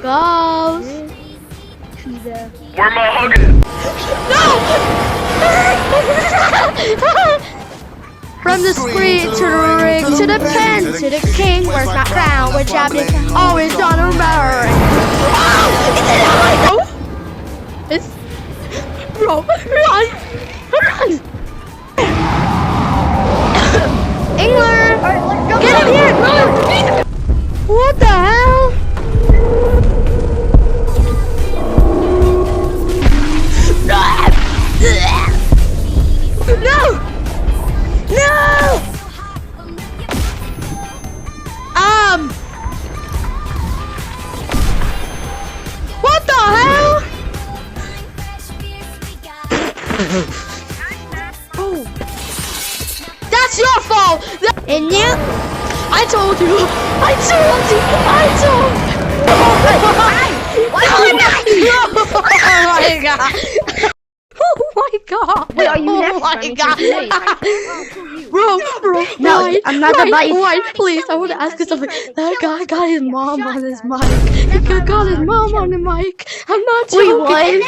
goes. Where my hug at? No! From the screen to the ring, to the pen, to the king. Where's my crown? We're champion, always on a ring. Oh! It's bro, run! England! Get him here! Run! What the hell? No! No! What the hell? Oh. That's your fault! And you? I told you! I told you! Oh my god! Oh my god! Wait, are you next? Oh my god! Bro, No, Ryan, I'm not the vice. Ryan, please, I want to ask you something. That guy got his mom on his mic. He got his mom on the mic. I'm not joking. Wait, what? It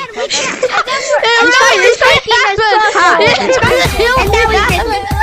really happened. It really happened.